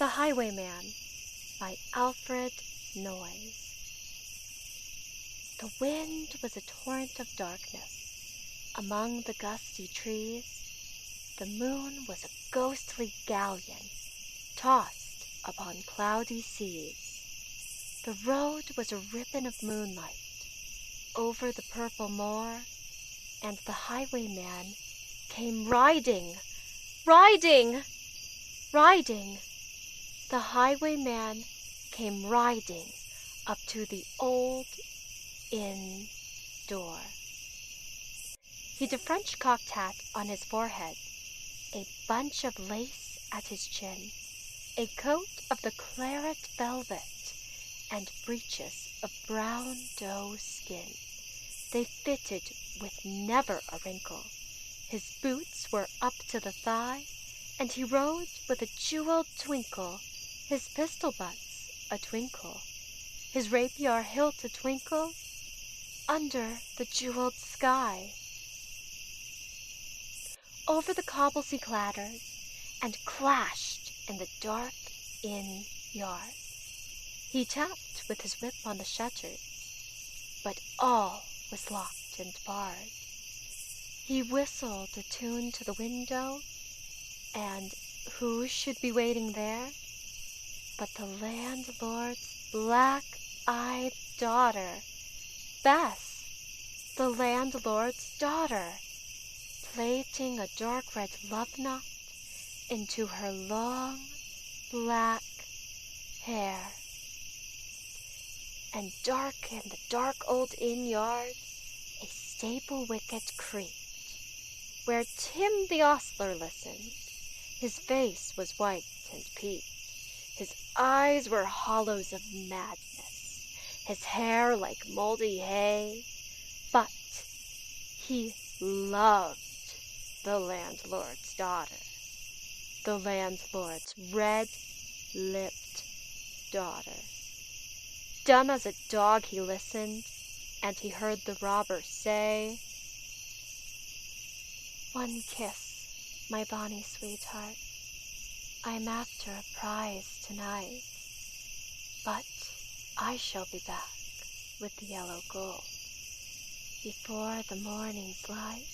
The Highwayman by Alfred Noyes. The wind was a torrent of darkness. Among the gusty trees, the moon was a ghostly galleon, tossed upon cloudy seas. The road was a ribbon of moonlight over the purple moor, and the highwayman came riding. The highwayman came riding up to the old inn door. He'd a French-cocked hat on his forehead, a bunch of lace at his chin, a coat of the claret velvet, and breeches of brown doe skin. They fitted with never a wrinkle. His boots were up to the thigh, and he rode with a jeweled twinkle, his pistol butts a twinkle, his rapier hilt a twinkle, under the jeweled sky. Over the cobbles he clattered, and clashed in the dark inn yard. He tapped with his whip on the shutters, but all was locked and barred. He whistled a tune to the window, and who should be waiting there but the landlord's black-eyed daughter, Bess, the landlord's daughter, plaiting a dark red love knot into her long black hair. And dark in the dark old inn yard, a stable wicket creaked, where Tim the ostler listened. His face was white and peaked, his eyes were hollows of madness, his hair like moldy hay, but he loved the landlord's daughter, the landlord's red-lipped daughter. Dumb as a dog he listened, and he heard the robber say, "One kiss, my bonny sweetheart. I'm after a prize tonight, but I shall be back with the yellow gold before the morning's light.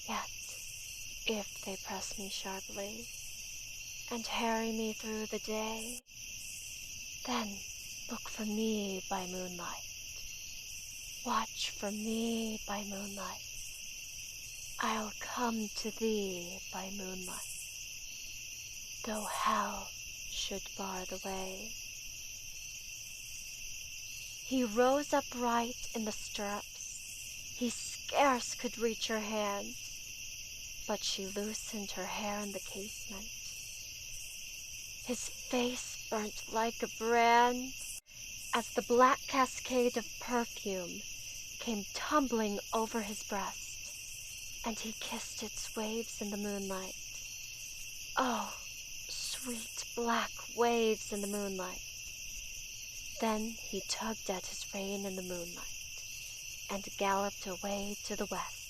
Yet, if they press me sharply and harry me through the day, then look for me by moonlight. Watch for me by moonlight. I'll come to thee by moonlight, though hell should bar the way." He rose upright in the stirrups. He scarce could reach her hand, but she loosened her hair in the casement. His face burnt like a brand as the black cascade of perfume came tumbling over his breast, and he kissed its waves in the moonlight. Oh, sweet black waves in the moonlight. Then he tugged at his rein in the moonlight and galloped away to the west.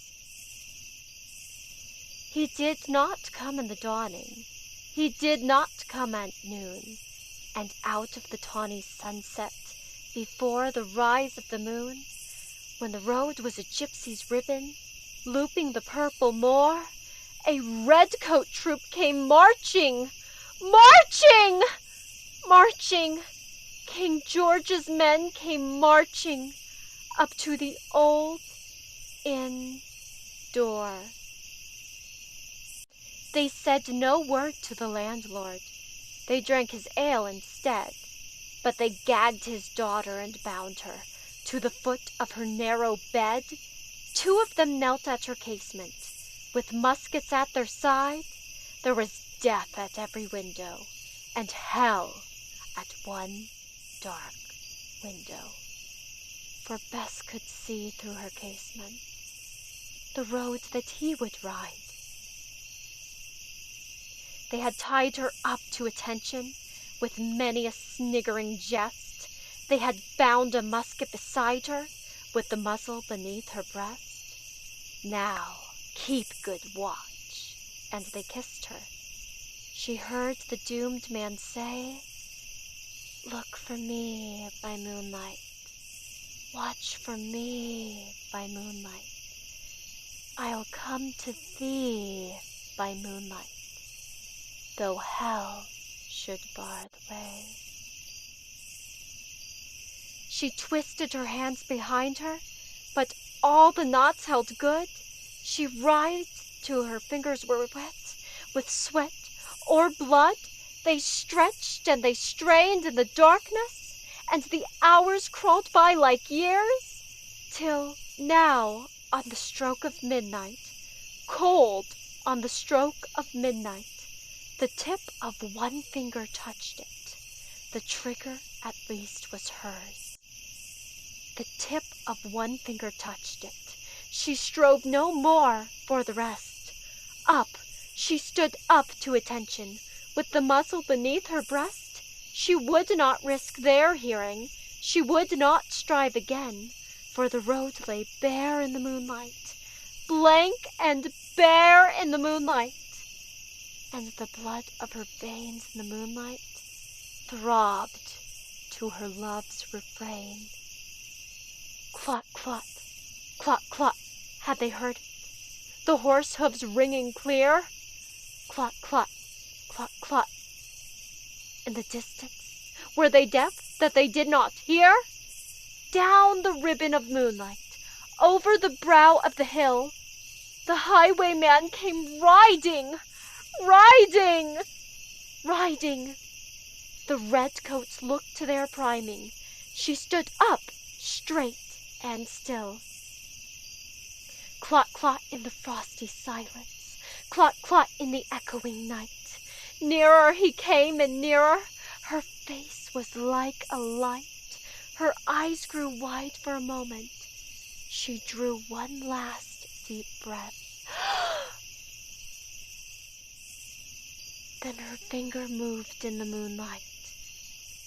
He did not come in the dawning. He did not come at noon, and out of the tawny sunset, before the rise of the moon, when the road was a gypsy's ribbon, looping the purple moor, a redcoat troop came marching. King George's men came marching up to the old inn door. They said no word to the landlord. They drank his ale instead, but they gagged his daughter and bound her to the foot of her narrow bed. Two of them knelt at her casement, with muskets at their side. There was death at every window, and hell at one dark window. For Bess could see through her casement the road that he would ride. They had tied her up to attention with many a sniggering jest. They had bound a musket beside her with the muzzle beneath her breast. "Now keep good watch," and they kissed her. she heard the doomed man say, "Look for me by moonlight. Watch for me by moonlight. I'll come to thee by moonlight, though hell should bar the way." She twisted her hands behind her, but all the knots held good. She writhed till her fingers were wet with sweat or blood. They stretched and they strained in the darkness, and the hours crawled by like years, till now on the stroke of midnight, cold on the stroke of midnight, the tip of one finger touched it. The trigger at least was hers. The tip of one finger touched it. She strove no more for the rest. Up, she stood up to attention. With the muzzle beneath her breast, she would not risk their hearing. She would not strive again, for the road lay bare in the moonlight, blank and bare in the moonlight, and the blood of her veins in the moonlight throbbed to her love's refrain. Clot, clot, clot, clot, had they heard it? The horse hooves ringing clear? Clot, clot, clot, clot. In the distance, were they deaf that they did not hear? Down the ribbon of moonlight, over the brow of the hill, the highwayman came riding, riding, riding. The redcoats looked to their priming. She stood up, straight and still. Clot, clot in the frosty silence, clot, clot in the echoing night. Nearer he came and nearer. Her face was like a light. Her eyes grew wide for a moment. She drew one last deep breath. Then her finger moved in the moonlight.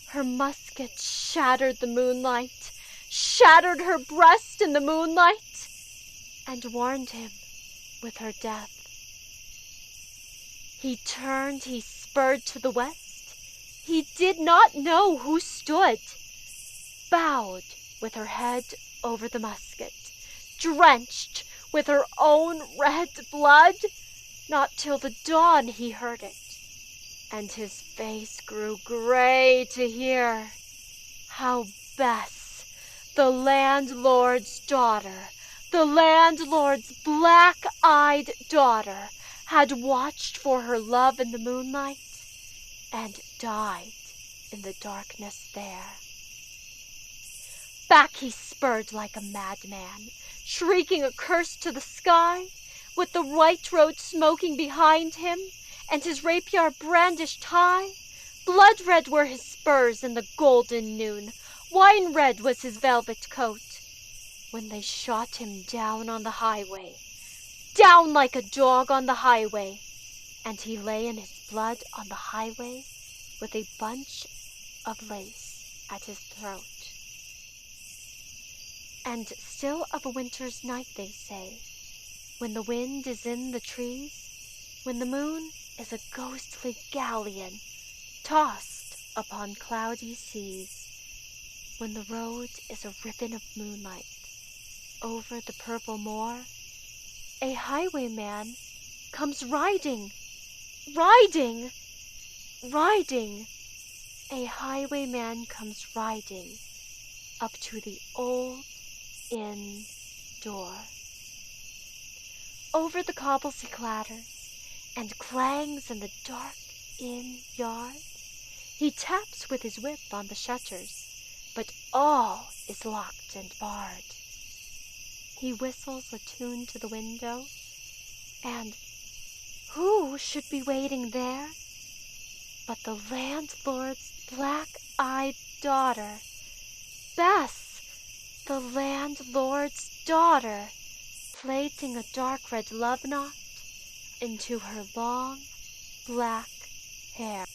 Her musket shattered the moonlight, shattered her breast in the moonlight, and warned him with her death. He turned, he spurred to the west. He did not know who stood, bowed with her head over the musket, drenched with her own red blood. Not till the dawn he heard it, and his face grew gray to hear how Bess, the landlord's daughter, the landlord's black-eyed daughter, had watched for her love in the moonlight and died in the darkness there. Back he spurred like a madman, shrieking a curse to the sky, with the white road smoking behind him, and his rapier brandished high. Blood-red were his spurs in the golden noon, wine-red was his velvet coat, when they shot him down on the highway, down like a dog on the highway, and he lay in his blood on the highway with a bunch of lace at his throat. And still of a winter's night they say, when the wind is in the trees, when the moon is a ghostly galleon tossed upon cloudy seas, when the road is a ribbon of moonlight over the purple moor, a highwayman comes riding, riding, riding. A highwayman comes riding up to the old inn door. Over the cobbles he clatters and clangs in the dark inn yard. He taps with his whip on the shutters, but all is locked and barred. He whistles a tune to the window, and who should be waiting there but the landlord's black-eyed daughter, Bess, the landlord's daughter, plaiting a dark red love knot into her long black hair.